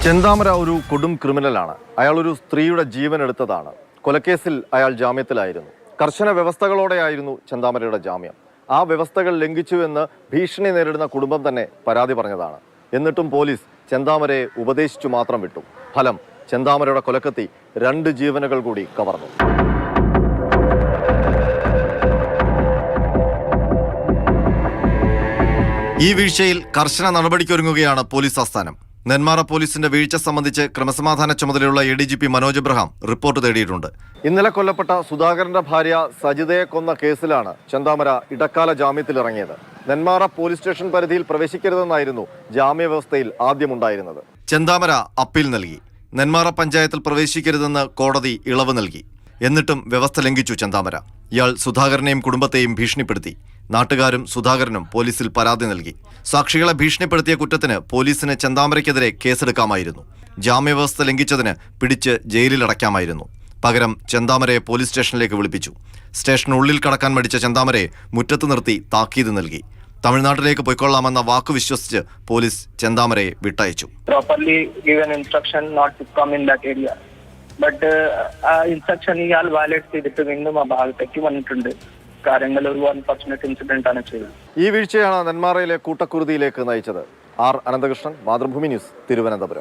ചെന്താമര ഒരു കൊടും ക്രിമിനലാണ്. അയാൾ ഒരു സ്ത്രീയുടെ ജീവൻ എടുത്തതാണ്. കൊലക്കേസിൽ അയാൾ ജാമ്യത്തിലായിരുന്നു. കർശന വ്യവസ്ഥകളോടെയായിരുന്നു ചെന്താമരയുടെ ജാമ്യം. ആ വ്യവസ്ഥകൾ ലംഘിച്ചുവെന്ന് ഭീഷണി നേരിടുന്ന കുടുംബം തന്നെ പരാതി പറഞ്ഞതാണ്. എന്നിട്ടും പോലീസ് ചെന്താമരയെ ഉപദേശിച്ചു മാത്രം വിട്ടു. ഫലം, ചെന്താമരയുടെ കൊലക്കത്തി 2 ജീവനുകൾ കൂടി കവർന്നു. ഈ വീഴ്ചയിൽ കർശന നടപടിക്കൊരുങ്ങുകയാണ് പോലീസ് ആസ്ഥാനം. നെന്മാറ പോലീസിന്റെ വീഴ്ച സംബന്ധിച്ച് ക്രമസമാധാന ചുമതലയുള്ള ADGP മനോജ് എബ്രഹാം റിപ്പോർട്ട് തേടിയിട്ടുണ്ട്. ഇന്നലെ കൊല്ലപ്പെട്ട സുധാകരന്റെ ഭാര്യ സജിതയെ കൊന്ന കേസിലാണ് ചെന്താമര ഇടക്കാല ജാമ്യത്തിലിറങ്ങിയത്. നെന്മാറ പോലീസ് സ്റ്റേഷൻ പരിധിയിൽ പ്രവേശിക്കരുതെന്നായിരുന്നു ജാമ്യവ്യവസ്ഥയിൽ ആദ്യമുണ്ടായിരുന്നത്. ചെന്താമര അപ്പീൽ നൽകി. നെന്മാറ പഞ്ചായത്തിൽ പ്രവേശിക്കരുതെന്ന് കോടതി ഇളവ് നൽകി. എന്നിട്ടും വ്യവസ്ഥ ലംഘിച്ചു ചെന്താമര. ഇയാൾ സുധാകരനെയും കുടുംബത്തെയും ഭീഷണിപ്പെടുത്തി. നാട്ടുകാരും സുധാകരനും പോലീസിൽ പരാതി നൽകി. സാക്ഷികളെ ഭീഷണിപ്പെടുത്തിയ കുറ്റത്തിന് പോലീസിന് ചെന്താമരയ്ക്കെതിരെ കേസെടുക്കാമായിരുന്നു. ജാമ്യവ്യവസ്ഥ ലംഘിച്ചതിന് പിടിച്ച് ജയിലിലടയ്ക്കാമായിരുന്നു. പകരം ചെന്താമരയെ പോലീസ് സ്റ്റേഷനിലേക്ക് വിളിപ്പിച്ചു. സ്റ്റേഷനുള്ളിൽ കടക്കാൻ മടിച്ച ചെന്താമരയെ മുറ്റത്ത് നിർത്തി താക്കീത് നൽകി. തമിഴ്നാട്ടിലേക്ക് പൊയ്ക്കൊള്ളാമെന്ന വാക്കു വിശ്വസിച്ച് പോലീസ് ചെന്താമരയെ വിട്ടയച്ചു. ഇയാൾ വയലേറ്റ് ചെയ്തിട്ട് വീണ്ടും ആ ഭാഗത്തേക്ക് വന്നിട്ടുണ്ട്. കാര്യങ്ങൾ ഒരു അൺഫോർച്ചുനേറ്റ് ഇൻസിഡന്റ് ആണ് ചെയ്തത്. ഈ വീഴ്ചയാണ് നെന്മാറയിലെ കൂട്ടക്കുരുതിയിലേക്ക് നയിച്ചത്. R Ananthakrishnan, Mathrubhumi news, Thiruvananthapuram.